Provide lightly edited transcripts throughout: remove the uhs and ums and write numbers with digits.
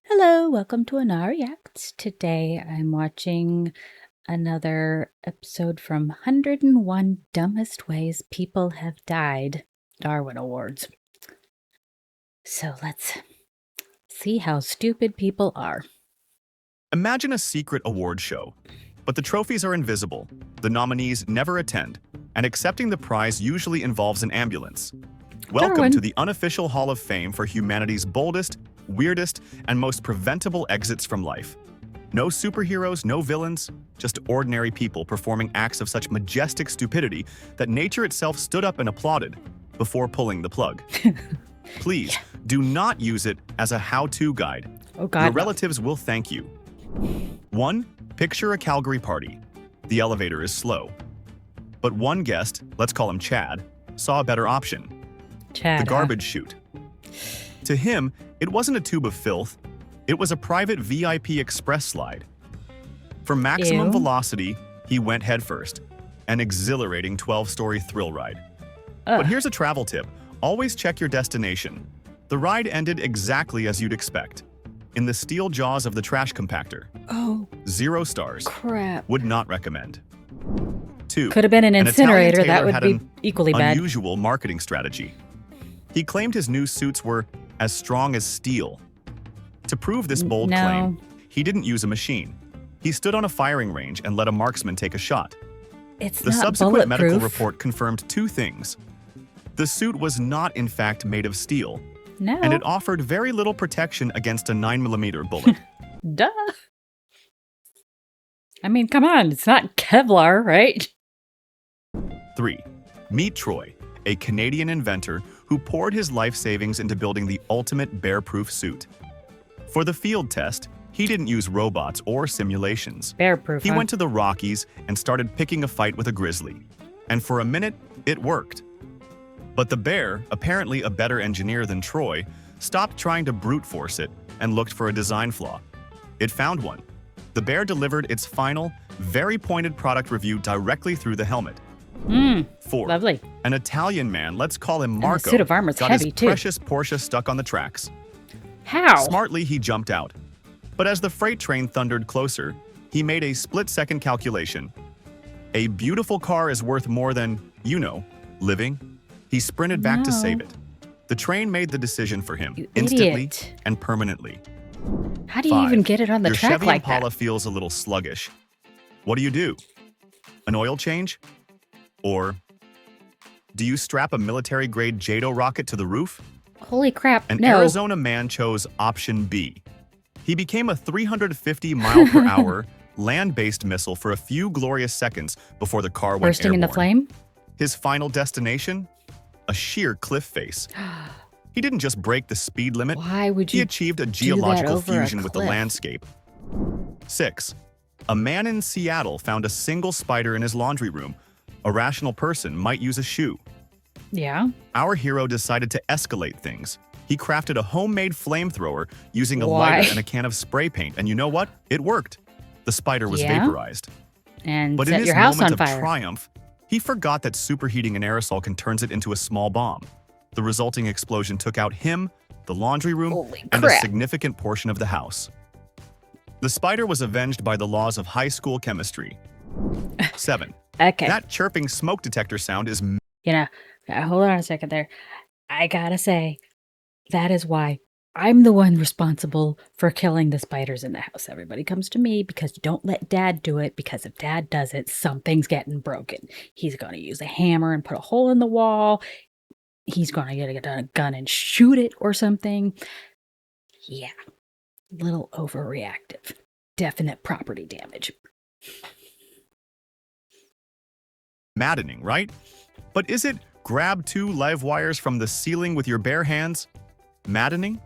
Hello, welcome to Ennara Reacts. Today I'm watching another episode from 101 Dumbest Ways People Have Died Darwin Awards. So let's see how stupid people are. Imagine a secret award show, but the trophies are invisible, the nominees never attend, and accepting the prize usually involves an ambulance. Welcome Darwin. to the unofficial Hall of Fame for humanity's boldest, weirdest, and most preventable exits from life. No superheroes, no villains, just ordinary people performing acts of such majestic stupidity that nature itself stood up and applauded before pulling the plug. Please, do not use it as a how-to guide. Oh God, Your no. relatives will thank you. 1. Picture a Calgary party. The elevator is slow. But one guest, let's call him Chad, saw a better option. Chad, The garbage chute. To him, it wasn't a tube of filth. It was a private VIP express slide. For maximum Ew. velocity, he went headfirst. An exhilarating 12-story thrill ride. Ugh. But here's a travel tip. Always check your destination. The ride ended exactly as you'd expect. In the steel jaws of the trash compactor. Oh 0 stars. crap. Would not recommend. 2. Could have been an incinerator. Italian That tailor would had be an equally bad. unusual marketing strategy. He claimed his new suits were as strong as steel. To prove this bold No. claim, he didn't use a machine. He stood on a firing range and let a marksman take a shot. It's The not subsequent medical bulletproof. report confirmed 2 things. The suit was not, in fact, made of steel, No. and it offered very little protection against a 9mm bullet. Duh. I mean, come on. It's not Kevlar, right? 3. Meet Troy, a Canadian inventor who poured his life savings into building the ultimate bear-proof suit. For the field test, he didn't use robots or simulations. Bear-proof, He huh? went to the Rockies and started picking a fight with a grizzly. And for a minute, it worked. But the bear, apparently a better engineer than Troy, stopped trying to brute force it and looked for a design flaw. It found one. The bear delivered its final, very pointed product review directly through the helmet. 4. Lovely. An Italian man, let's call him And the Marco, suit of armor's got heavy, his too. precious Porsche stuck on the tracks. How? Smartly, he jumped out. But as the freight train thundered closer, he made a split-second calculation. A beautiful car is worth more than, living. He sprinted back to No. save it. The train made the decision for him, You instantly idiot. and permanently. How do you 5. even get it on the Your track Chevy like Impala that? feels a little sluggish. What do? An oil change? Or do you strap a military-grade JATO rocket to the roof? Holy crap, An no. Arizona man chose option B. He became a 350-mile-per-hour land-based missile for a few glorious seconds before the car went Bursting into airborne. flame? His final destination? A sheer cliff face. He didn't just break the speed limit. Why would He you achieved a that geological over a fusion with the cliff? landscape. 6. A man in Seattle found a single spider in his laundry room. A rational person might use a shoe. Yeah. Our hero decided to escalate things. He crafted a homemade flamethrower using a Why? lighter and a can of spray paint, and you know what? It worked. The spider was Yeah? vaporized. And But in set his your house moment on of fire. triumph, he forgot that superheating an aerosol can turn it into a small bomb. The resulting explosion took out him, the laundry room, Holy and a crap. significant portion of the house. The spider was avenged by the laws of high school chemistry. 7. Okay. That chirping smoke detector sound is Hold on a second there. I gotta say, that is why I'm the one responsible for killing the spiders in the house. Everybody comes to me because you don't let Dad do it, because if Dad does it, something's getting broken. He's gonna use a hammer and put a hole in the wall. He's gonna get a gun and shoot it or something. Yeah. Little overreactive. Definite property damage. maddening, right? But is it grab 2 live wires from the ceiling with your bare hands maddening?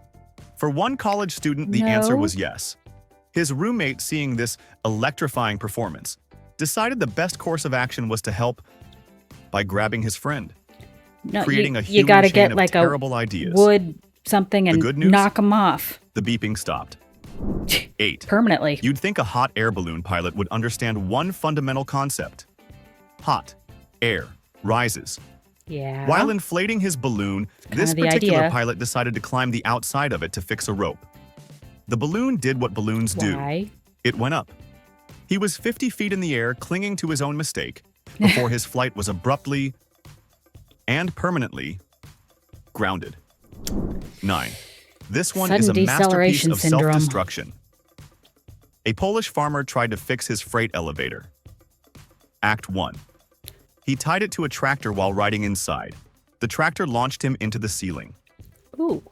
For one college student, the answer No. was yes. His roommate, seeing this electrifying performance, decided the best course of action was to help by grabbing his friend, No, creating a you human gotta chain get of like a terrible ideas. wood something and good news? knock them off The beeping stopped. 8. permanently. You'd think a hot air balloon pilot would understand one fundamental concept. Hot air rises. Yeah. While inflating his balloon, this the particular idea. pilot decided to climb the outside of it to fix a rope. The balloon did what balloons do. Why? It went up. He was 50 feet in the air, clinging to his own mistake, before his flight was abruptly and permanently grounded. 9. This one is a Sudden masterpiece deceleration of syndrome. self-destruction. A Polish farmer tried to fix his freight elevator. Act 1. He tied it to a tractor while riding inside. The tractor launched him into the ceiling. Ooh.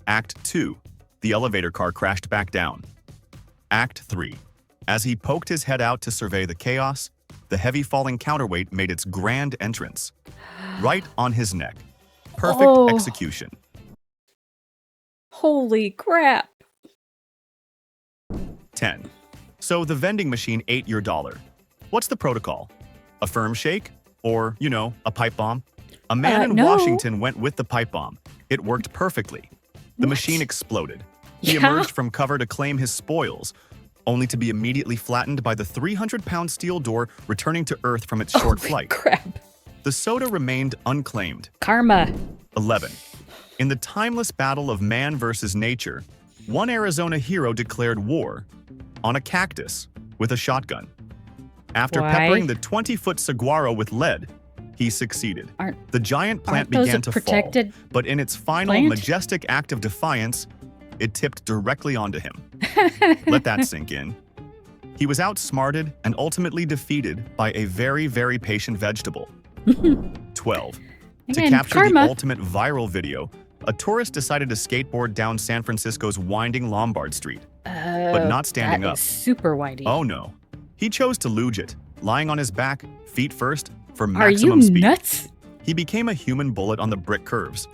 Act 2. The elevator car crashed back down. Act 3. As he poked his head out to survey the chaos, the heavy falling counterweight made its grand entrance. Right on his neck. Perfect Oh. execution. Holy crap. 10. So the vending machine ate your dollar. What's the protocol? A firm shake? Or, a pipe bomb? A man in no. Washington went with the pipe bomb. It worked perfectly. The What? machine exploded. He Yeah. emerged from cover to claim his spoils, only to be immediately flattened by the 300-pound steel door returning to Earth from its short Holy flight. crap. The soda remained unclaimed. Karma. 11. In the timeless battle of man versus nature, one Arizona hero declared war on a cactus with a shotgun. After Why? peppering the 20-foot saguaro with lead, he succeeded. The giant plant Aren't those began a to protected fall, but in its final plant? majestic act of defiance, it tipped directly onto him. Let that sink in. He was outsmarted and ultimately defeated by a very, very patient vegetable. 12. To Again, capture karma. the ultimate viral video, a tourist decided to skateboard down San Francisco's winding Lombard Street. But not standing that up. is super whitey. Oh no. He chose to luge it, lying on his back, feet first, for Are you maximum speed. nuts? He became a human bullet on the brick curves,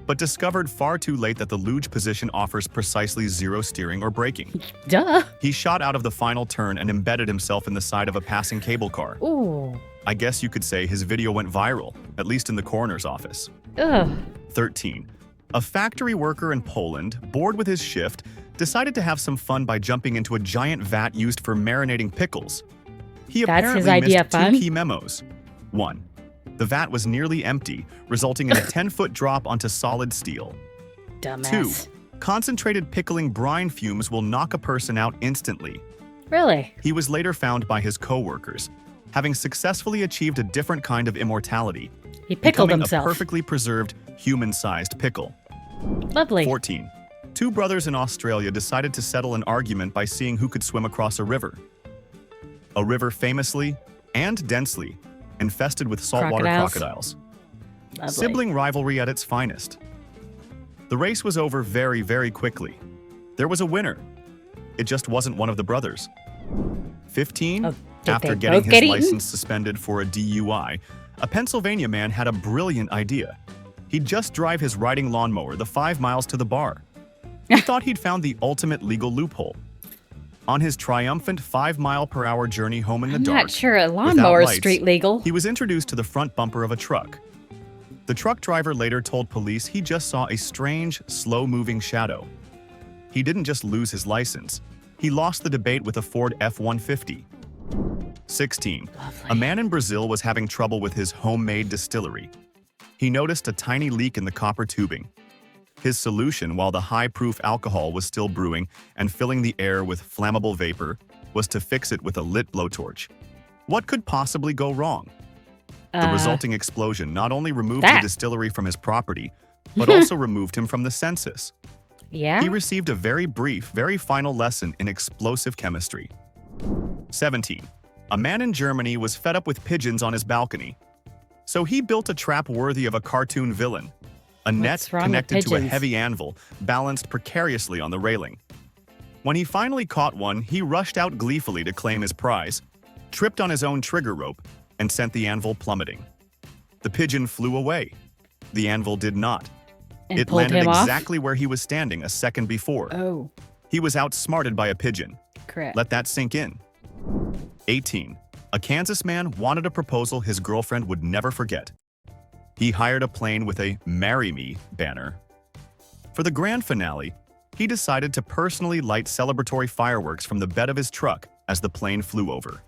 but discovered far too late that the luge position offers precisely zero steering or braking. Duh. He shot out of the final turn and embedded himself in the side of a passing cable car. Ooh. I guess you could say his video went viral, at least in the coroner's office. Ugh. 13. A factory worker in Poland, bored with his shift, decided to have some fun by jumping into a giant vat used for marinating pickles. He That's apparently his idea missed of fun? two key memos. 1. The vat was nearly empty, resulting in a 10-foot drop onto solid steel. 2. Dumbass. Concentrated pickling brine fumes will knock a person out instantly. Really? He was later found by his co-workers, having successfully achieved a different kind of immortality, He pickled becoming himself. a perfectly preserved, human-sized pickle. Lovely. 14. Two brothers in Australia decided to settle an argument by seeing who could swim across a river. A river famously and densely infested with saltwater crocodiles. Lovely. Sibling rivalry at its finest. The race was over very, very quickly. There was a winner. It just wasn't one of the brothers. 15. Oh, did After they getting both his get eaten? license suspended for a DUI, a Pennsylvania man had a brilliant idea. He'd just drive his riding lawnmower the 5 miles to the bar. He thought he'd found the ultimate legal loophole. On his triumphant 5-mile-per-hour journey home in the I'm dark, not sure a without lawnmower is lights, street legal. he was introduced to the front bumper of a truck. The truck driver later told police he just saw a strange, slow-moving shadow. He didn't just lose his license. He lost the debate with a Ford F-150. 16. Lovely. A man in Brazil was having trouble with his homemade distillery. He noticed a tiny leak in the copper tubing. His solution, while the high-proof alcohol was still brewing and filling the air with flammable vapor, was to fix it with a lit blowtorch. What could possibly go wrong? The resulting explosion not only removed that. the distillery from his property, but also removed him from the census. Yeah? He received a very brief, very final lesson in explosive chemistry. 17. A man in Germany was fed up with pigeons on his balcony. So he built a trap worthy of a cartoon villain. A net What's wrong with connected to a pigeons? heavy anvil, balanced precariously on the railing. When he finally caught one, he rushed out gleefully to claim his prize, tripped on his own trigger rope, and sent the anvil plummeting. The pigeon flew away. The anvil did not. And It pulled landed him off? exactly where he was standing a second before. Oh, He was outsmarted by a pigeon. crap. Let that sink in. 18. A Kansas man wanted a proposal his girlfriend would never forget. He hired a plane with a "Marry Me" banner. For the grand finale, he decided to personally light celebratory fireworks from the bed of his truck as the plane flew over.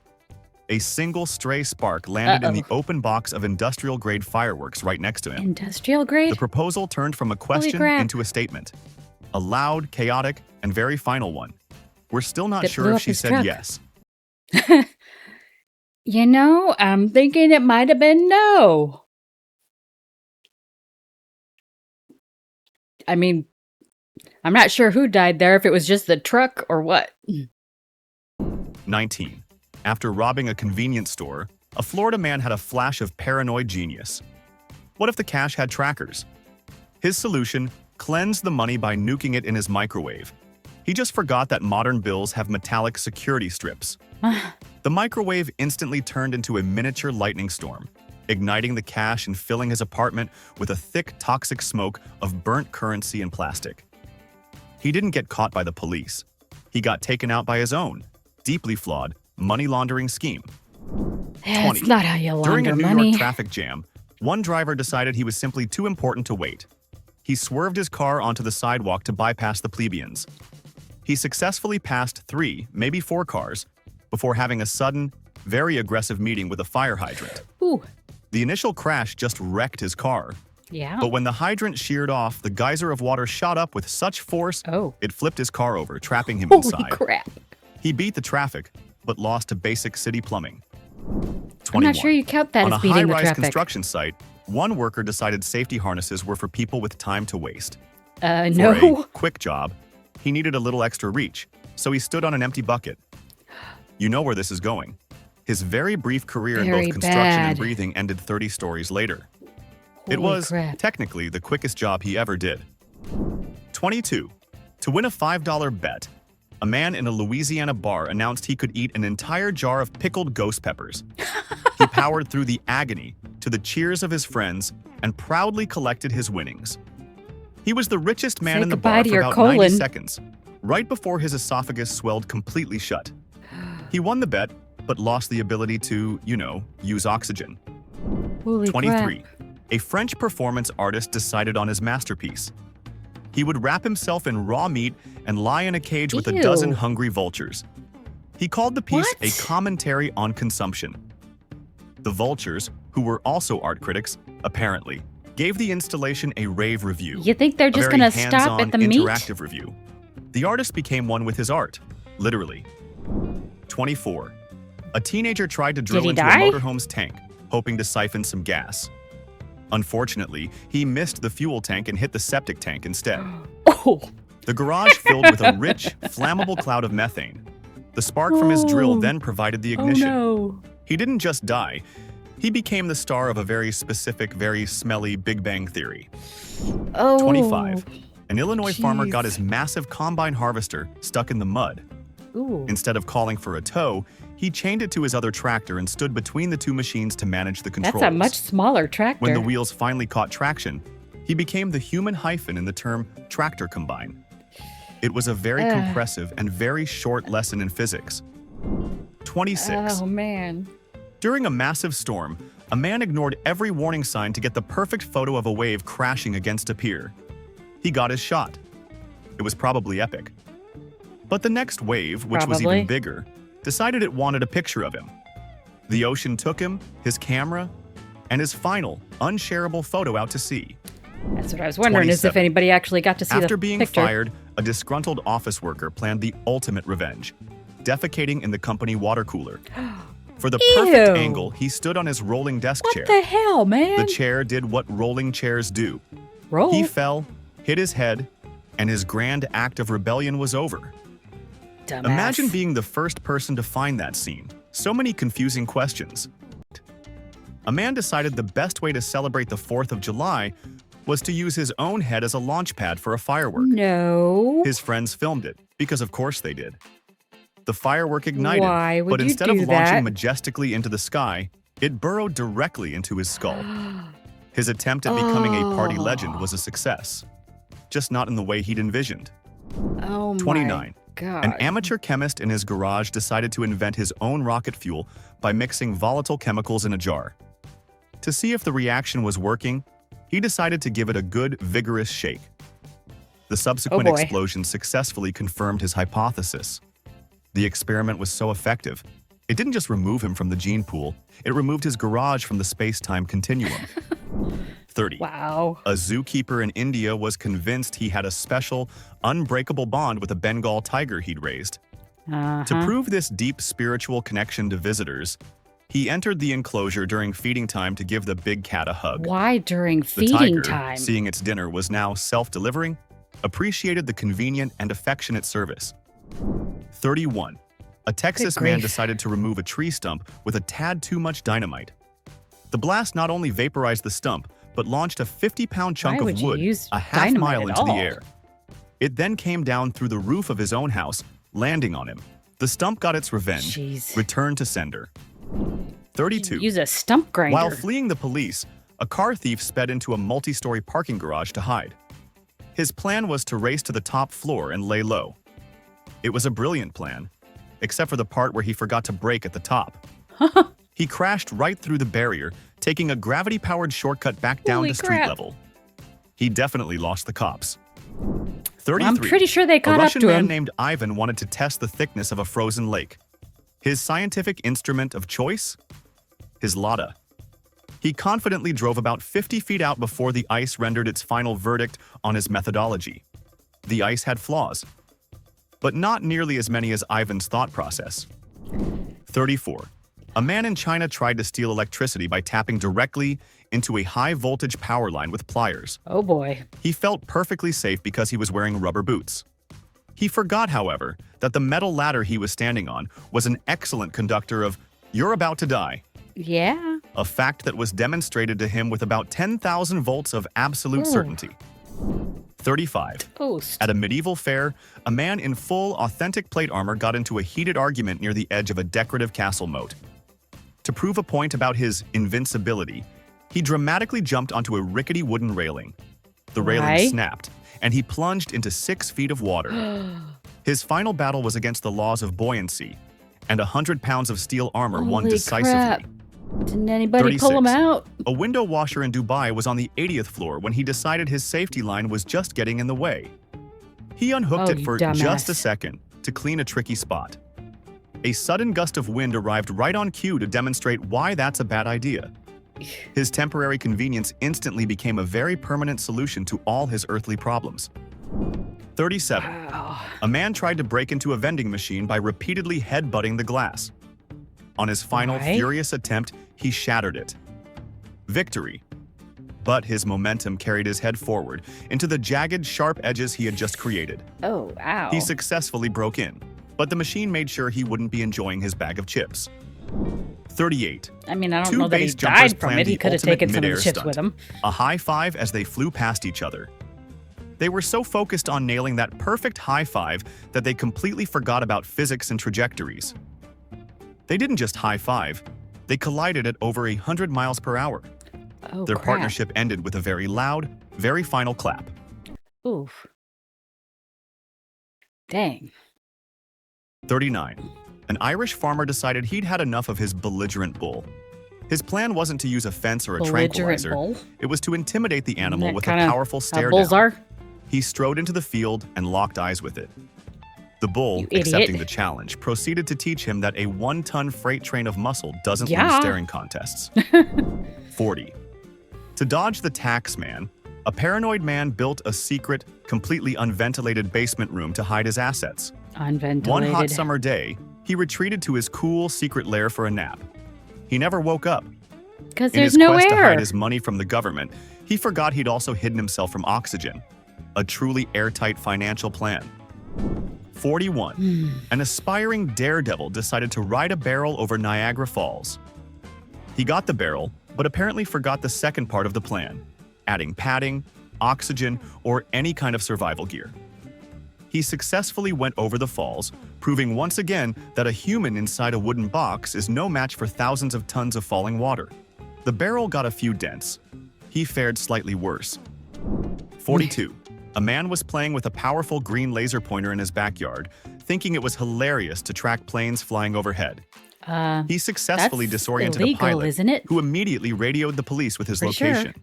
A single stray spark landed in the open box of industrial-grade fireworks right next to him. Industrial grade? The proposal turned from a question crap. into a statement. A loud, chaotic, and very final one. We're still not That sure blew if up she his said truck. yes. You know, I'm thinking it might have been no. I mean, I'm not sure who died there, if it was just the truck or what. 19. After robbing a convenience store, a Florida man had a flash of paranoid genius. What if the cash had trackers? His solution: cleanse the money by nuking it in his microwave. He just forgot that modern bills have metallic security strips. The microwave instantly turned into a miniature lightning storm, igniting the cash and filling his apartment with a thick, toxic smoke of burnt currency and plastic. He didn't get caught by the police. He got taken out by his own, deeply flawed, money laundering scheme. That's not how you During a launder New money. York traffic jam, one driver decided he was simply too important to wait. He swerved his car onto the sidewalk to bypass the plebeians. He successfully passed 3, maybe 4 cars, before having a sudden, very aggressive meeting with a fire hydrant. Ooh, The initial crash just wrecked his car, yeah. but when the hydrant sheared off, the geyser of water shot up with such force, Oh, it flipped his car over, trapping him holy inside. crap. He beat the traffic, but lost to basic city plumbing. 21. I'm not sure you count that On as a beating the high-rise traffic. construction site, one worker decided safety harnesses were for people with time to waste. For No. a quick job, he needed a little extra reach, so he stood on an empty bucket. You know where this is going. His very brief career in Very both construction and bad. breathing ended 30 stories later. It Holy was, crap. technically, the quickest job he ever did. 22. To win a $5 bet, a man in a Louisiana bar announced he could eat an entire jar of pickled ghost peppers. He powered through the agony to the cheers of his friends and proudly collected his winnings. He was the richest man Say in the goodbye bar to for your about colon. 90 seconds, right before his esophagus swelled completely shut. He won the bet, but lost the ability to, use oxygen. Holy 23. crap. A French performance artist decided on his masterpiece. He would wrap himself in raw meat and lie in a cage with a Ew. dozen hungry vultures. He called the piece What? a commentary on consumption. The vultures, who were also art critics, apparently, gave the installation a rave review. You think they're A just very gonna stop hands-on, at the meat? interactive review. The artist became one with his art, literally. 24. A teenager tried to drill he into die? a motorhome's tank, hoping to siphon some gas. Unfortunately, he missed the fuel tank and hit the septic tank instead. Oh, The garage filled with a rich, flammable cloud of methane. The spark from his drill Oh. then provided the oh ignition. no. He didn't just die. He became the star of a very specific, very smelly Big Bang Theory. Oh. 25. An Illinois farmer got jeez. his massive combine harvester stuck in the mud. Ooh. Instead of calling for a tow, he chained it to his other tractor and stood between the two machines to manage the controls. That's a much smaller tractor. When the wheels finally caught traction, he became the human hyphen in the term tractor combine. It was a very compressive and very short lesson in physics. 26. Oh man. During a massive storm, a man ignored every warning sign to get the perfect photo of a wave crashing against a pier. He got his shot. It was probably epic. But the next wave, which was Probably. even bigger, decided it wanted a picture of him. The ocean took him, his camera, and his final, unshareable photo out to sea. That's what I was wondering, is if 27. anybody actually got to see After the being picture. fired, a disgruntled office worker planned the ultimate revenge, defecating in the company water cooler. For the perfect Ew. angle, he stood on his rolling desk What chair. the hell, man? The chair did what rolling chairs do. Roll. He fell, hit his head, and his grand act of rebellion was over. Dumbass. Imagine being the first person to find that scene. So many confusing questions. A man decided the best way to celebrate the 4th of July was to use his own head as a launch pad for a firework. No. His friends filmed it, because of course they did. The firework ignited, Why would but you instead of do launching that? majestically into the sky, it burrowed directly into his skull. His attempt at becoming a party legend was a success, just not in the way he'd envisioned. Oh my 29. God. An amateur chemist in his garage decided to invent his own rocket fuel by mixing volatile chemicals in a jar. To see if the reaction was working, he decided to give it a good, vigorous shake. The subsequent Oh boy. explosion successfully confirmed his hypothesis. The experiment was so effective, it didn't just remove him from the gene pool, it removed his garage from the space-time continuum. 30. Wow. A zookeeper in India was convinced he had a special, unbreakable bond with a Bengal tiger he'd raised. To prove this deep spiritual connection to visitors, he entered the enclosure during feeding time to give the big cat a hug. Why during The feeding tiger, time? seeing its dinner was now self-delivering, appreciated the convenient and affectionate service. 31. A Texas man decided to remove a tree stump with a tad too much dynamite. The blast not only vaporized the stump, but launched a 50-pound chunk Why of would you wood use a half dynamite mile at into the all? air. It then came down through the roof of his own house, landing on him. The stump got its revenge, Jeez. returned to sender. 32. Use a stump grinder. While fleeing the police, a car thief sped into a multi-story parking garage to hide. His plan was to race to the top floor and lay low. It was a brilliant plan, except for the part where he forgot to brake at the top. He crashed right through the barrier, taking a gravity-powered shortcut back down Holy to street crap. level. He definitely lost the cops. 33. I'm pretty sure they caught A up Russian to man him. named Ivan wanted to test the thickness of a frozen lake. His scientific instrument of choice? His Lada. He confidently drove about 50 feet out before the ice rendered its final verdict on his methodology. The ice had flaws, but not nearly as many as Ivan's thought process. 34. A man in China tried to steal electricity by tapping directly into a high-voltage power line with pliers. Oh boy. He felt perfectly safe because he was wearing rubber boots. He forgot, however, that the metal ladder he was standing on was an excellent conductor of "you're about to die," Yeah. a fact that was demonstrated to him with about 10,000 volts of absolute certainty. 35. Toast. At a medieval fair, a man in full, authentic plate armor got into a heated argument near the edge of a decorative castle moat. To prove a point about his invincibility, he dramatically jumped onto a rickety wooden railing. The railing Why? snapped, and he plunged into 6 feet of water. His final battle was against the laws of buoyancy, and 100 pounds of steel armor won Holy decisively. crap. Didn't anybody pull him 36. out? A window washer in Dubai was on the 80th floor when he decided his safety line was just getting in the way. He unhooked Oh, it you for dumbass. just a second to clean a tricky spot. A sudden gust of wind arrived right on cue to demonstrate why that's a bad idea. His temporary convenience instantly became a very permanent solution to all his earthly problems. 37. Wow. A man tried to break into a vending machine by repeatedly headbutting the glass. On his final Why? furious attempt, he shattered it. Victory. But his momentum carried his head forward into the jagged, sharp edges he had just created. Oh, ow. He successfully broke in, but the machine made sure he wouldn't be enjoying his bag of chips. 38. I mean, I don't Two know that he base jumpers died from planned it. He the could have ultimate taken some of the midair chips stunt. with him. A high five as they flew past each other. They were so focused on nailing that perfect high five that they completely forgot about physics and trajectories. They didn't just high five, they collided at over 100 miles per hour. Oh, Their crap. partnership ended with a very loud, very final clap. Oof. Dang. 39. An Irish farmer decided he'd had enough of his belligerent bull. His plan wasn't to use a fence or a Belligerent tranquilizer. bull? It was to intimidate the animal Isn't that with a kinda powerful how stare bulls down. are? He strode into the field and locked eyes with it. The bull, You idiot. accepting the challenge, proceeded to teach him that a 1-ton freight train of muscle doesn't Yeah. lose staring contests. 40. To dodge the tax man, a paranoid man built a secret, completely unventilated basement room to hide his assets. Unventilated. One hot summer day, he retreated to his cool, secret lair for a nap. He never woke up. Because In there's his no quest to air. hide his money from the government, he forgot he'd also hidden himself from oxygen. A truly airtight financial plan. 41. An aspiring daredevil decided to ride a barrel over Niagara Falls. He got the barrel, but apparently forgot the second part of the plan, adding padding, oxygen, or any kind of survival gear. He successfully went over the falls, proving once again that a human inside a wooden box is no match for thousands of tons of falling water. The barrel got a few dents. He fared slightly worse. 42. A man was playing with a powerful green laser pointer in his backyard, thinking it was hilarious to track planes flying overhead. He successfully That's disoriented illegal, a pilot, isn't it? who immediately radioed the police with his For sure. location.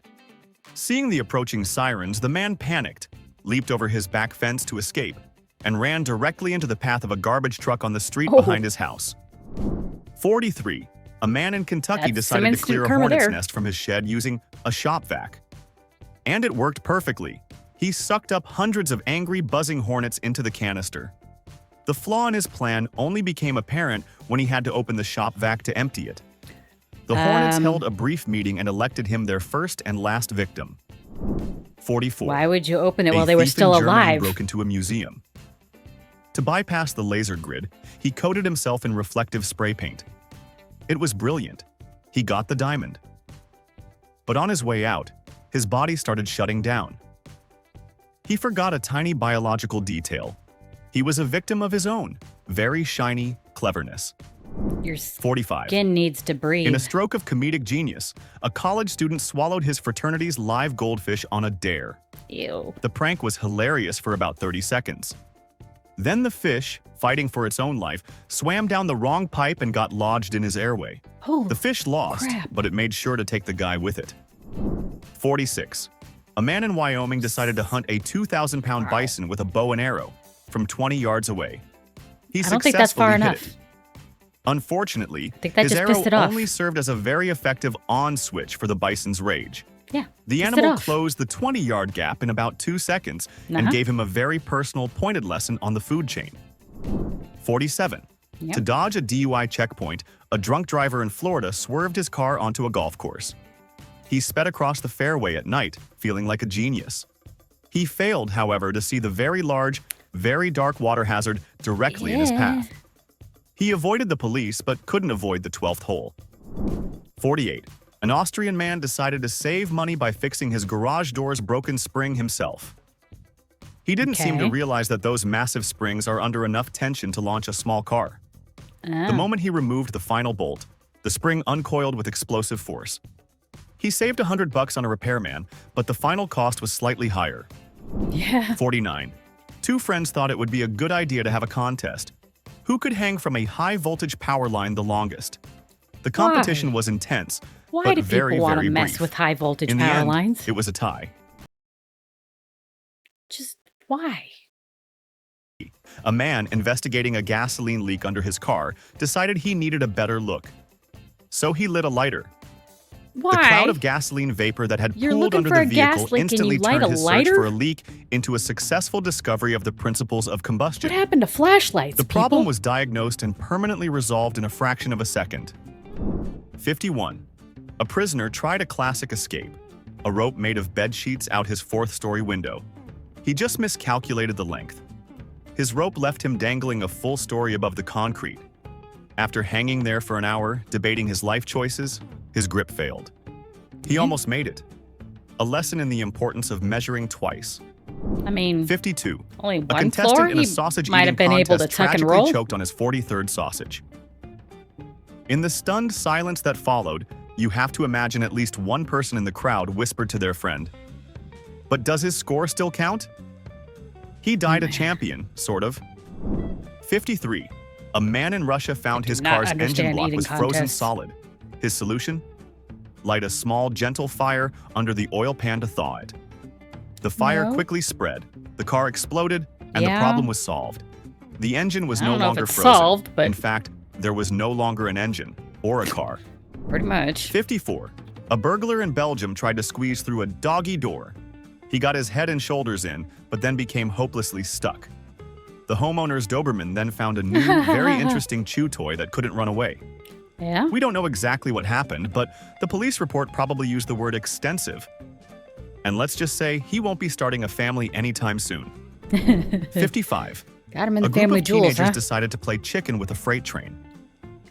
Seeing the approaching sirens, the man panicked, leaped over his back fence to escape, and ran directly into the path of a garbage truck on the street Oh. behind his house. 43. A man in Kentucky That's decided some to clear a instant karma hornet's there. nest from his shed using a shop vac. And it worked perfectly. He sucked up hundreds of angry, buzzing hornets into the canister. The flaw in his plan only became apparent when he had to open the shop vac to empty it. The hornets held a brief meeting and elected him their first and last victim. 44. Why would you open it A while they were thief in still Germany alive? broke into a museum. To bypass the laser grid, he coated himself in reflective spray paint. It was brilliant. He got the diamond. But on his way out, his body started shutting down. He forgot a tiny biological detail. He was a victim of his own, very shiny cleverness. Your 45. skin needs to breathe. In a stroke of comedic genius, a college student swallowed his fraternity's live goldfish on a dare. Ew. The prank was hilarious for about 30 seconds. Then the fish, fighting for its own life, swam down the wrong pipe and got lodged in his airway. Holy The fish lost, crap. but it made sure to take the guy with it. 46. A man in Wyoming decided to hunt a 2,000-pound bison with a bow and arrow from 20 yards away. He I don't think that's successfully far hit enough. it. Unfortunately, think that his just arrow pissed it off. only served as a very effective on switch for the bison's rage. Yeah. The pissed it animal off. closed the 20-yard gap in about 2 seconds and Uh-huh. gave him a very personal, pointed lesson on the food chain. 47. Yep. To dodge a DUI checkpoint, a drunk driver in Florida swerved his car onto a golf course. He sped across the fairway at night, feeling like a genius. He failed, however, to see the very large, very dark water hazard directly in his path. He avoided the police, but couldn't avoid the 12th hole. 48. An Austrian man decided to save money by fixing his garage door's broken spring himself. He didn't seem to Okay. realize that those massive springs are under enough tension to launch a small car. The moment he removed the final bolt, the spring uncoiled with explosive force. He saved $100 on a repairman, but the final cost was slightly higher. Yeah. 49. Two friends thought it would be a good idea to have a contest. Who could hang from a high-voltage power line the longest? The competition was intense, Why but do very, people want very to mess brief. with high voltage In the power end, lines? it was a tie. Just why? A man investigating a gasoline leak under his car decided he needed a better look. So he lit a lighter. Why? The cloud of gasoline vapor that had You're pooled looking under for the a gas vehicle leak and instantly you light turned a his search lighter? for a leak into a successful discovery of the principles of combustion. What happened to flashlights? The problem people? was diagnosed and permanently resolved in a fraction of a second. 51. A prisoner tried a classic escape. A rope made of bed sheets out his 4th-story window. He just miscalculated the length. His rope left him dangling a full story above the concrete. After hanging there for an hour, debating his life choices, his grip failed. He almost made it. A lesson in the importance of measuring twice. I mean, 52. only A one contestant floor. in a He sausage might eating have been able to contest tuck and tragically roll. choked on his 43rd sausage. In the stunned silence that followed, you have to imagine at least one person in the crowd whispered to their friend, "But does his score still count?" He died a champion, sort of. 53. A man in Russia found his not car's engine understand block eating was frozen contests. solid. His solution? Light a small, gentle fire under the oil pan to thaw it. The fire No. quickly spread, the car exploded, and Yeah. the problem was solved. The engine was I no don't know if longer it's frozen. solved, but- In fact, there was no longer an engine or a car. Pretty much. 54. A burglar in Belgium tried to squeeze through a doggy door. He got his head and shoulders in, but then became hopelessly stuck. The homeowner's Doberman then found a new, very interesting chew toy that couldn't run away. Yeah. We don't know exactly what happened, but the police report probably used the word extensive. And let's just say he won't be starting a family anytime soon. 55. Got him in A the group family of jewels, teenagers huh? decided to play chicken with a freight train.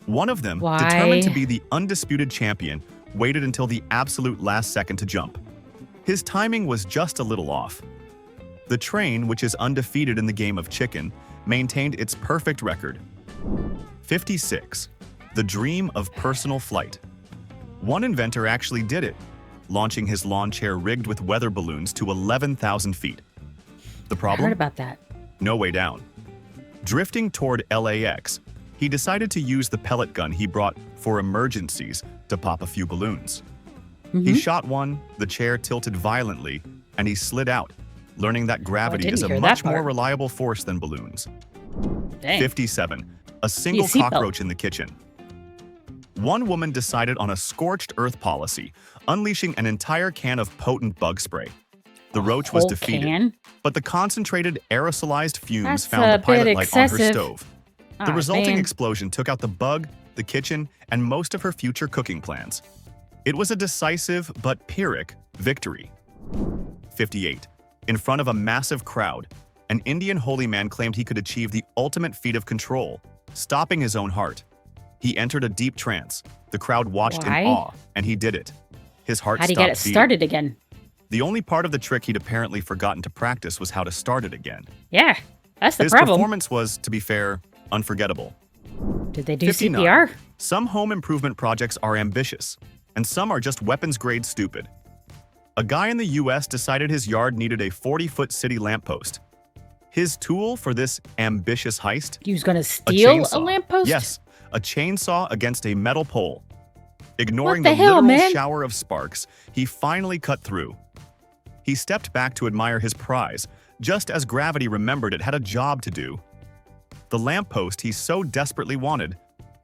One of them, Why? determined to be the undisputed champion, waited until the absolute last second to jump. His timing was just a little off. The train, which is undefeated in the game of chicken, maintained its perfect record. 56. The dream of personal flight. One inventor actually did it, launching his lawn chair rigged with weather balloons to 11,000 feet. The I problem? heard about that. No way down. Drifting toward LAX, he decided to use the pellet gun he brought for emergencies to pop a few balloons. He shot one, the chair tilted violently, and he slid out, learning that gravity is a didn't hear much that more part. reliable force than balloons. Dang. 57. A single seatbelt. cockroach in the kitchen. One woman decided on a scorched earth policy, unleashing an entire can of potent bug spray. The A roach was whole defeated, can? but the concentrated aerosolized fumes That's found a the pilot bit light on her excessive. stove. The Aw, resulting man. explosion took out the bug, the kitchen, and most of her future cooking plans. It was a decisive but Pyrrhic victory. 58. In front of a massive crowd, an Indian holy man claimed he could achieve the ultimate feat of control, stopping his own heart. He entered a deep trance. The crowd watched Why? in awe, and he did it. His heart How'd he stopped get it beating. started again? The only part of the trick he'd apparently forgotten to practice was how to start it again. Yeah, that's the His problem. performance was, to be fair, unforgettable. Did they do 59. CPR? Some home improvement projects are ambitious, and some are just weapons-grade stupid. A guy in the US decided his yard needed a 40-foot city lamppost. His tool for this ambitious heist? He was gonna A steal a chainsaw. lamppost? Yes, a chainsaw against a metal pole. Ignoring What the hell, literal man? shower of sparks, he finally cut through. He stepped back to admire his prize, just as gravity remembered it had a job to do. The lamppost he so desperately wanted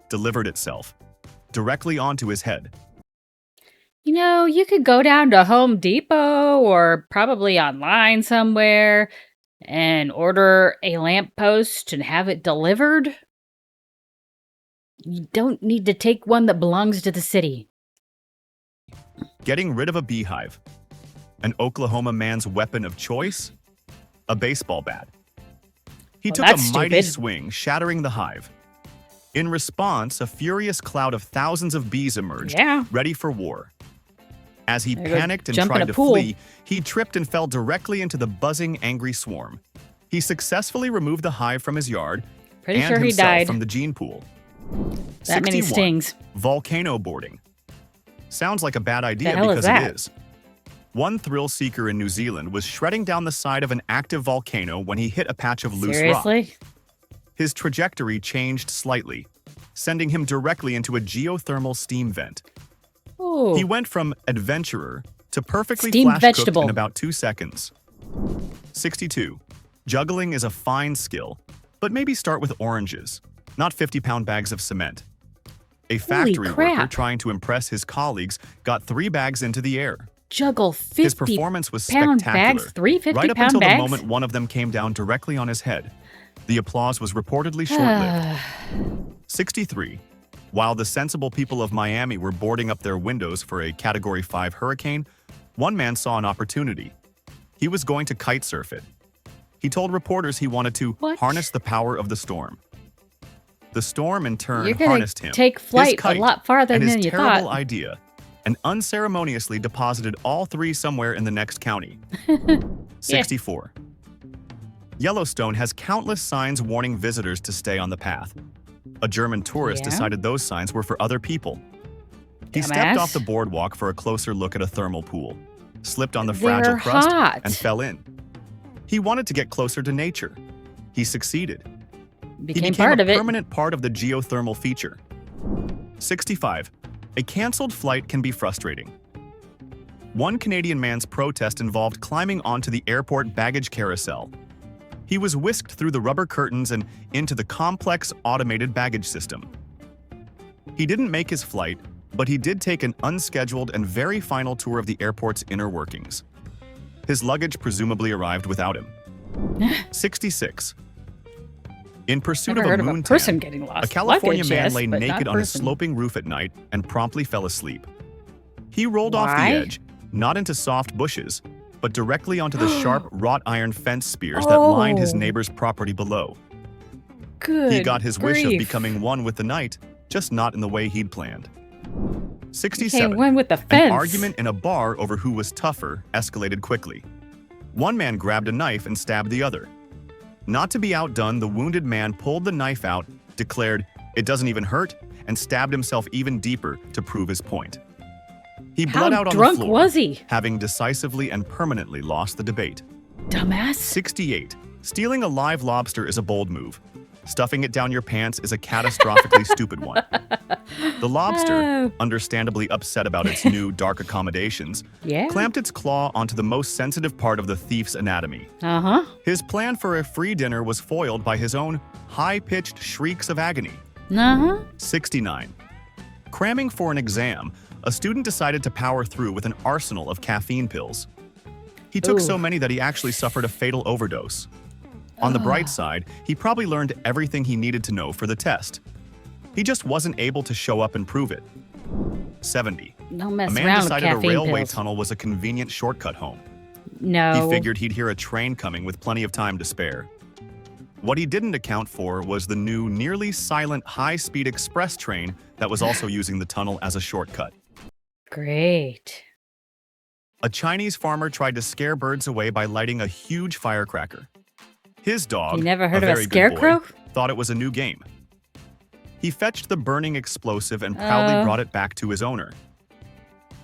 delivered itself, directly onto his head. You know, you could go down to Home Depot or probably online somewhere and order a lamppost and have it delivered. You don't need to take one that belongs to the city. Getting rid of a beehive. An Oklahoma man's weapon of choice? A baseball bat. He Well, took a that's mighty stupid. swing, shattering the hive. In response, a furious cloud of thousands of bees emerged, Yeah. ready for war. As he There goes panicked and jump in tried a to pool. flee, he tripped and fell directly into the buzzing, angry swarm. He successfully removed the hive from his yard Pretty and sure he himself died. from the gene pool. That many 61. stings. Volcano boarding. Sounds like a bad idea hell is because that? it is. One thrill seeker in New Zealand was shredding down the side of an active volcano when he hit a patch of loose rock. Seriously? His trajectory changed slightly, sending him directly into a geothermal steam vent. Ooh. He went from adventurer to perfectly Steamed flash-cooked vegetable. in about 2 seconds. 62. Juggling is a fine skill, but maybe start with oranges, not 50-pound bags of cement. A factory worker crap. trying to impress his colleagues got 3 bags into the air. Juggle 50 His performance was pound spectacular, bags? 3 50 right up pound until bags? the moment one of them came down directly on his head. The applause was reportedly short-lived. 63. While the sensible people of Miami were boarding up their windows for a Category 5 hurricane, one man saw an opportunity. He was going to kite surf it. He told reporters he wanted to What? harness the power of the storm. The storm, in turn, You're gonna harnessed him, take his flight a kite, lot farther and his than you terrible thought. idea, and unceremoniously deposited all 3 somewhere in the next county. 64. Yellowstone has countless signs warning visitors to stay on the path. A German tourist Yeah? decided those signs were for other people. He stepped off Dumbass. the boardwalk for a closer look at a thermal pool, slipped on the They're fragile crust, hot. and fell in. He wanted to get closer to nature. He succeeded. He Became became part a of it. permanent part of the geothermal feature. 65. A canceled flight can be frustrating. One Canadian man's protest involved climbing onto the airport baggage carousel. He was whisked through the rubber curtains and into the complex automated baggage system. He didn't make his flight, but he did take an unscheduled and very final tour of the airport's inner workings. His luggage presumably arrived without him. 66. In pursuit Never of heard a of a moon person tan, getting lost. a California Luggage, man yes, lay but not naked on his person. sloping roof at night and promptly fell asleep. He rolled off the Why? edge, not into soft bushes, but directly onto the sharp wrought iron fence spears that Oh. lined his neighbor's property below. Good He got his wish of grief. becoming one with the night, just not in the way he'd planned. Became 67. one with the An fence. argument in a bar over who was tougher escalated quickly. One man grabbed a knife and stabbed the other. Not to be outdone, the wounded man pulled the knife out, declared, "It doesn't even hurt," and stabbed himself even deeper to prove his point. He bled How out on drunk the floor, was he? having decisively and permanently lost the debate. Dumbass. 68. Stealing a live lobster is a bold move. Stuffing it down your pants is a catastrophically stupid one. The lobster, Oh. understandably upset about its new dark accommodations, Yeah. clamped its claw onto the most sensitive part of the thief's anatomy. Uh-huh. His plan for a free dinner was foiled by his own high-pitched shrieks of agony. Uh-huh. 69. Cramming for an exam, a student decided to power through with an arsenal of caffeine pills. He took so many that he actually suffered a fatal overdose. On the bright side, he probably learned everything he needed to know for the test. He just wasn't able to show up and prove it. 70. Don't mess A man around with decided a caffeine railway pills. tunnel was a convenient shortcut home. No. He figured he'd hear a train coming with plenty of time to spare. What he didn't account for was the new, nearly silent high-speed express train that was also using the tunnel as a shortcut. Great. A Chinese farmer tried to scare birds away by lighting a huge firecracker. His dog, You never heard a of a very good boy, scarecrow? thought it was a new game. He fetched the burning explosive and proudly brought it back to his owner.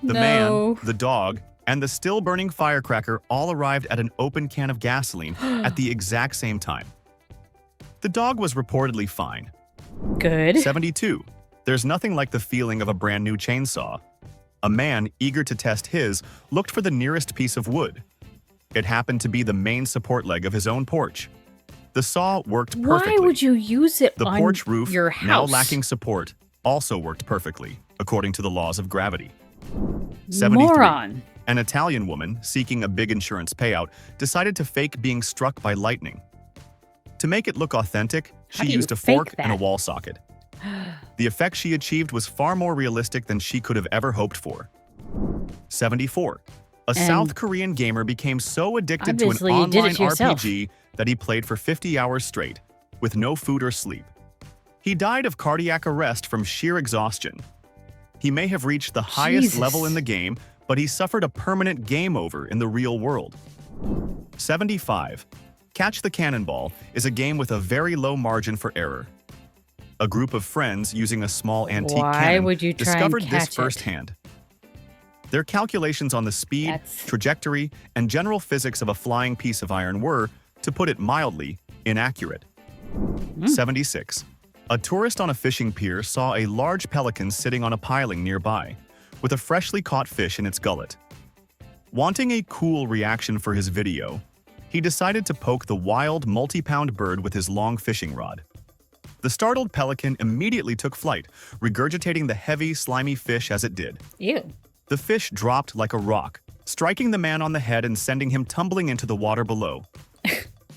The man, the dog, and the still-burning firecracker all arrived at an open can of gasoline at the exact same time. The dog was reportedly fine. Good. 72. There's nothing like the feeling of a brand new chainsaw. A man, eager to test his, looked for the nearest piece of wood. It happened to be the main support leg of his own porch. The saw worked perfectly. Why would you use it The on porch roof, your house? now lacking support, also worked perfectly, according to the laws of gravity. 73. Moron. An Italian woman, seeking a big insurance payout, decided to fake being struck by lightning. To make it look authentic, How she do you used a fake fork and a that? wall socket. The effect she achieved was far more realistic than she could have ever hoped for. 74. A South Korean gamer became so addicted to an Obviously, you did it online to yourself. RPG that he played for 50 hours straight, with no food or sleep. He died of cardiac arrest from sheer exhaustion. He may have reached the highest Jesus. level in the game, but he suffered a permanent game over in the real world. 75. Catch the Cannonball is a game with a very low margin for error. A group of friends using a small antique Why cannon would you try and discovered this catch it? firsthand. Their calculations on the speed, That's- trajectory, and general physics of a flying piece of iron were, to put it mildly, inaccurate. 76. A tourist on a fishing pier saw a large pelican sitting on a piling nearby, with a freshly caught fish in its gullet. Wanting a cool reaction for his video, he decided to poke the wild, multi-pound bird with his long fishing rod. The startled pelican immediately took flight, regurgitating the heavy, slimy fish as it did. Ew. The fish dropped like a rock, striking the man on the head and sending him tumbling into the water below.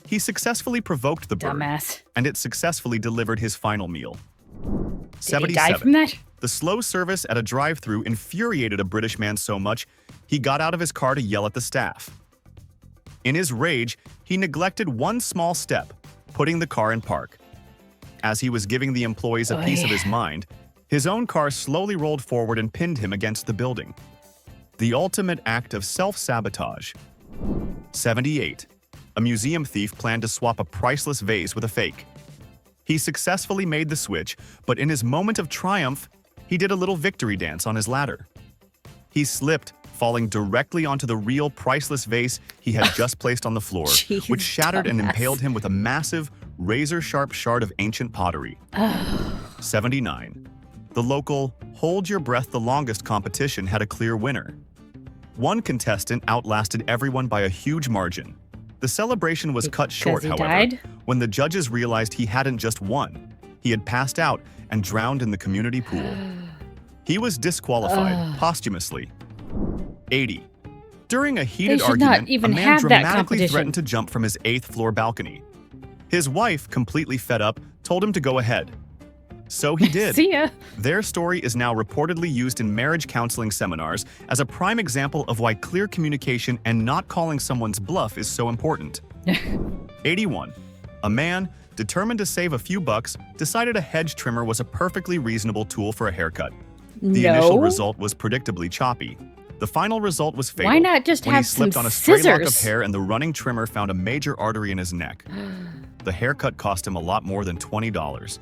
He successfully provoked the bird, Dumbass. and it successfully delivered his final meal. Did he die from that? The slow service at a drive-thru infuriated a British man so much, he got out of his car to yell at the staff. In his rage, he neglected one small step, putting the car in park. As he was giving the employees a piece of his mind, his own car slowly rolled forward and pinned him against the building. The ultimate act of self-sabotage. 78. A museum thief planned to swap a priceless vase with a fake. He successfully made the switch, but in his moment of triumph, he did a little victory dance on his ladder. He slipped, falling directly onto the real priceless vase he had just placed on the floor, Jeez, which shattered and dumbass. impaled him with a massive, razor-sharp shard of ancient pottery. 79. The local Hold Your Breath the Longest competition had a clear winner. One contestant outlasted everyone by a huge margin. The celebration was cut short, he however, died? when the judges realized he hadn't just won. He had passed out and drowned in the community pool. He was disqualified posthumously. 80. During a heated should not argument, even a man have that dramatically competition. threatened to jump from his 8th floor balcony. His wife, completely fed up, told him to go ahead. So he did. See ya. Their story is now reportedly used in marriage counseling seminars as a prime example of why clear communication and not calling someone's bluff is so important. 81. A man, determined to save a few bucks, decided a hedge trimmer was a perfectly reasonable tool for a haircut. The initial result was predictably choppy. The final result was fatal. Why not just when he have slipped some on a stray lock of scissors? hair and the running trimmer found a major artery in his neck. The haircut cost him a lot more than $20.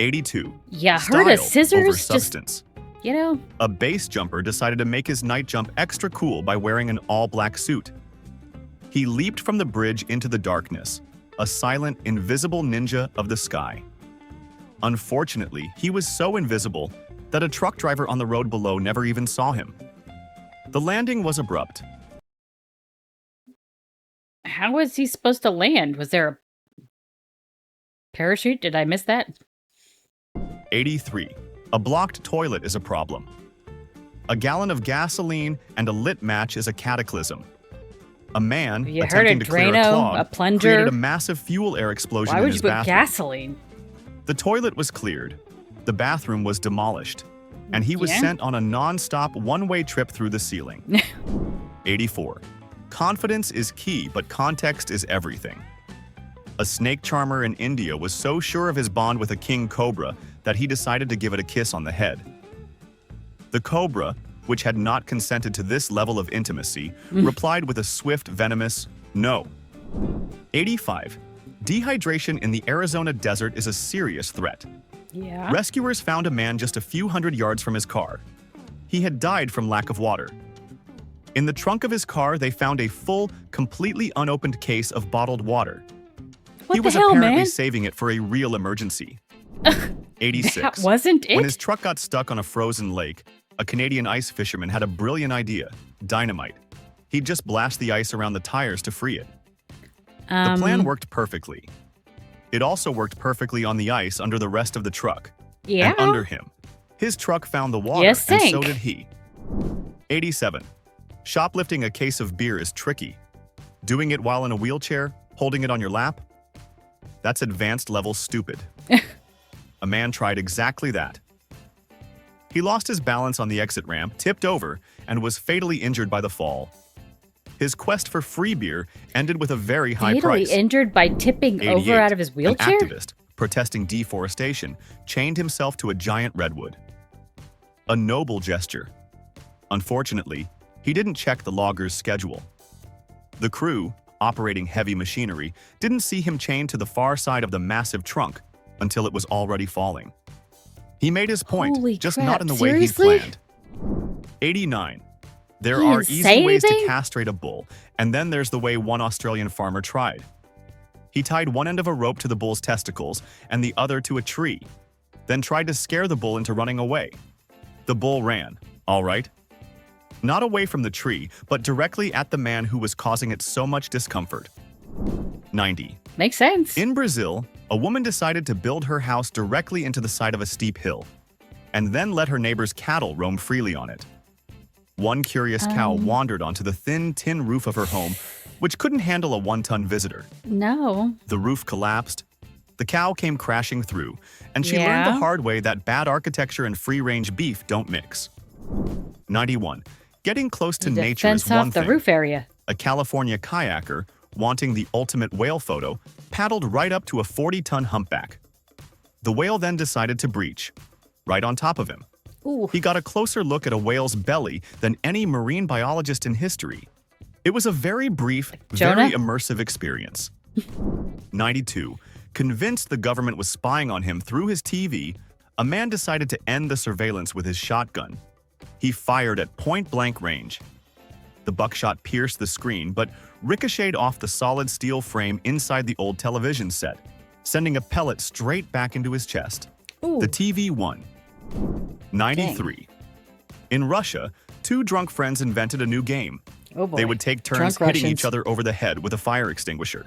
82. Yeah, Style heard of over scissors? Just, substance. you know, A base jumper decided to make his night jump extra cool by wearing an all-black suit. He leaped from the bridge into the darkness, a silent, invisible ninja of the sky. Unfortunately, he was so invisible that a truck driver on the road below never even saw him. The landing was abrupt. how was he supposed to land? Was there a parachute? Did I miss that? 83. A blocked toilet is a problem. A gallon of gasoline and a lit match is a cataclysm. A man, You heard attempting a to clear a Drano, clog, a plunger. created a massive fuel air explosion Why in would his you put bathroom. gasoline? The toilet was cleared, the bathroom was demolished, and he was Yeah. sent on a non-stop one-way trip through the ceiling. 84. Confidence is key, but context is everything. A snake charmer in India was so sure of his bond with a king cobra that he decided to give it a kiss on the head. The cobra, which had not consented to this level of intimacy, replied with a swift, venomous no. 85. Dehydration in the Arizona desert is a serious threat. Yeah. Rescuers found a man just a few hundred yards from his car. He had died from lack of water. In the trunk of his car, they found a full, completely unopened case of bottled water. What He the was hell, apparently man? saving it for a real emergency. That 86. wasn't it? When his truck got stuck on a frozen lake, a Canadian ice fisherman had a brilliant idea: dynamite. He'd just blast the ice around the tires to free it. The plan worked perfectly. It also worked perfectly on the ice under the rest of the truck. Yeah. And under him. His truck found the water, Yes, and so sank. did he. 87. Shoplifting a case of beer is tricky. Doing it while in a wheelchair, holding it on your lap? That's advanced level stupid. A man tried exactly that. He lost his balance on the exit ramp, tipped over, and was fatally injured by the fall. His quest for free beer ended with a very high Fatally price. injured by tipping 88. over out of his wheelchair? An activist, protesting deforestation, chained himself to a giant redwood. A noble gesture. Unfortunately, he didn't check the logger's schedule. The crew, operating heavy machinery, didn't see him chained to the far side of the massive trunk until it was already falling. He made his point, Holy just crap, not in the way he'd seriously? planned. 89. There He are didn't easy say ways to anything? castrate a bull, and then there's the way one Australian farmer tried. He tied one end of a rope to the bull's testicles and the other to a tree, then tried to scare the bull into running away. The bull ran, all right. Not away from the tree, but directly at the man who was causing it so much discomfort. 90. Makes sense. In Brazil, a woman decided to build her house directly into the side of a steep hill, and then let her neighbor's cattle roam freely on it. One curious cow wandered onto the thin tin roof of her home, which couldn't handle a one-ton visitor. No. The roof collapsed. The cow came crashing through, and she learned Yeah. the hard way that bad architecture and free-range beef don't mix. 91. Getting close to The nature is fence one off the thing. roof area. A California kayaker, wanting the ultimate whale photo, paddled right up to a 40-ton humpback. The whale then decided to breach, right on top of him. Ooh. He got a closer look at a whale's belly than any marine biologist in history. It was a very brief, Jonah? very immersive experience. 92. Convinced the government was spying on him through his TV, a man decided to end the surveillance with his shotgun. He fired at point-blank range. The buckshot pierced the screen, but ricocheted off the solid steel frame inside the old television set, sending a pellet straight back into his chest. Ooh. The TV won. 93. In Russia, two drunk friends invented a new game. Oh boy. They would take turns Drunk hitting Russians. each other over the head with a fire extinguisher.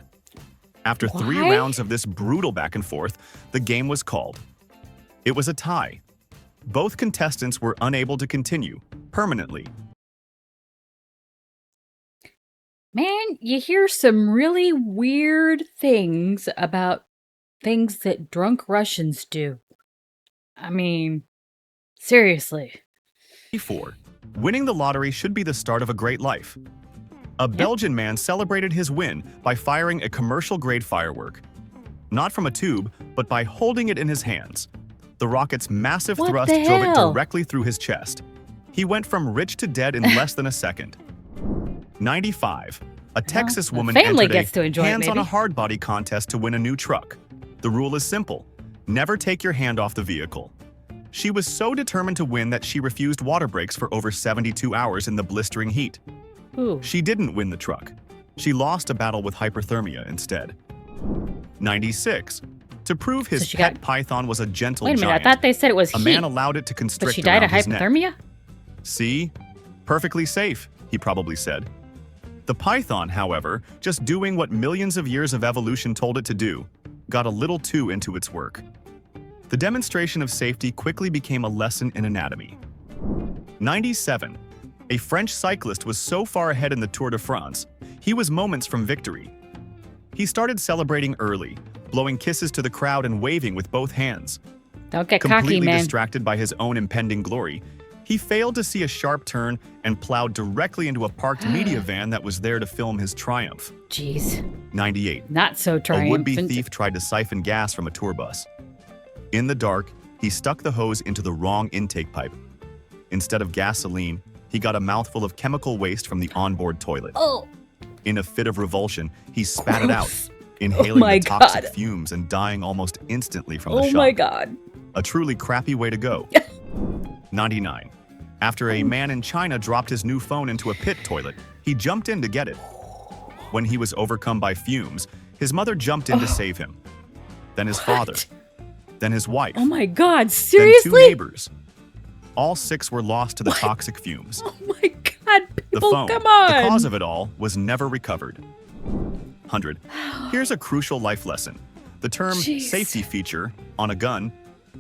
After 3 Why? rounds of this brutal back and forth, the game was called. It was a tie. Both contestants were unable to continue, permanently. Man, you hear some really weird things about things that drunk Russians do. I mean, seriously. 4. Winning the lottery should be the start of a great life. A Belgian man celebrated his win by firing a commercial-grade firework. Not from a tube, but by holding it in his hands. The rocket's massive What thrust the drove it hell? directly through his chest. He went from rich to dead in less than a second. 95. A Texas the woman family entered gets to a enjoy it, hands on a maybe. hard body contest to win a new truck. The rule is simple. Never take your hand off the vehicle. She was so determined to win that she refused water breaks for over 72 hours in the blistering heat. Ooh. She didn't win the truck. She lost a battle with hyperthermia instead. 96. To prove his she pet got- python was a gentle Wait a minute, giant, I thought they said it was a heat. man allowed it to But constrict she died around of his neck. hypothermia? See? Perfectly safe, he probably said. The python, however, just doing what millions of years of evolution told it to do, got a little too into its work. The demonstration of safety quickly became a lesson in anatomy. 97. A French cyclist was so far ahead in the Tour de France, He was moments from victory. He started celebrating early, blowing kisses to the crowd and waving with both hands. Don't get cocky, Completely man. distracted by his own impending glory, he failed to see a sharp turn and plowed directly into a parked media van that was there to film his triumph. Jeez. 98. Not so A triumphant. would-be thief tried to siphon gas from a tour bus. In the dark, he stuck the hose into the wrong intake pipe. Instead of gasoline, he got a mouthful of chemical waste from the onboard toilet. Oh. In a fit of revulsion, he spat it out, Gross. inhaling my the toxic God. fumes and dying almost instantly from the Oh shock. my God. A truly crappy way to go. 99. After a man in China dropped his new phone into a pit toilet, he jumped in to get it. When he was overcome by fumes, his mother jumped in to save him. Then his father. Then his wife. Oh my God. Then 2 Seriously? neighbors. All 6 were lost to the toxic fumes. Oh my God. The People, phone, come on. the cause of it all, was never recovered. 100. Here's a crucial life lesson. The term Jeez. safety feature on a gun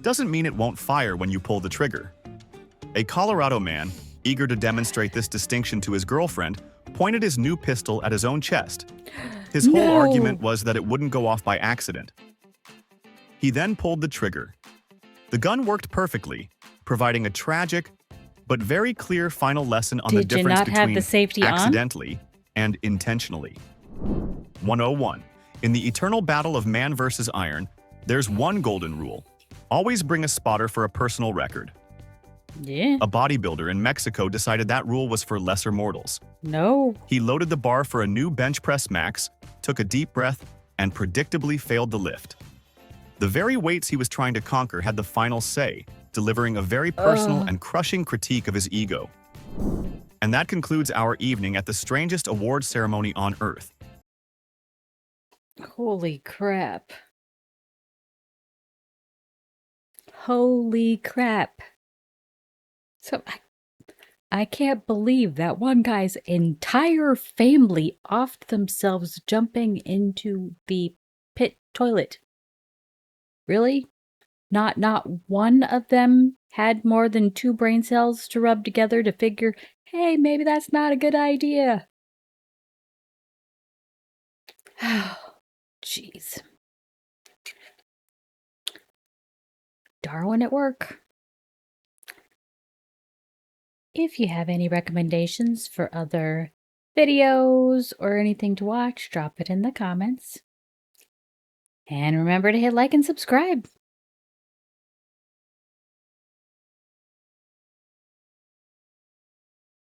doesn't mean it won't fire when you pull the trigger. A Colorado man, eager to demonstrate this distinction to his girlfriend, pointed his new pistol at his own chest. His whole No. argument was that it wouldn't go off by accident. He then pulled the trigger. The gun worked perfectly, providing a tragic but very clear final lesson on the Did you difference not have between the safety on? accidentally and intentionally. 101. In the eternal battle of man versus iron, there's one golden rule. Always bring a spotter for a personal record. Yeah. A bodybuilder in Mexico decided that rule was for lesser mortals. No. He loaded the bar for a new bench press max, took a deep breath, and predictably failed the lift. The very weights he was trying to conquer had the final say, delivering a very personal and crushing critique of his ego. And that concludes our evening at the strangest award ceremony on Earth. Holy crap. Holy crap. So I can't believe that one guy's entire family offed themselves jumping into the pit toilet. Really? Not one of them had more than 2 brain cells to rub together to figure, hey, maybe that's not a good idea. Jeez. Darwin at work. If you have any recommendations for other videos or anything to watch, drop it in the comments. And remember to hit like and subscribe.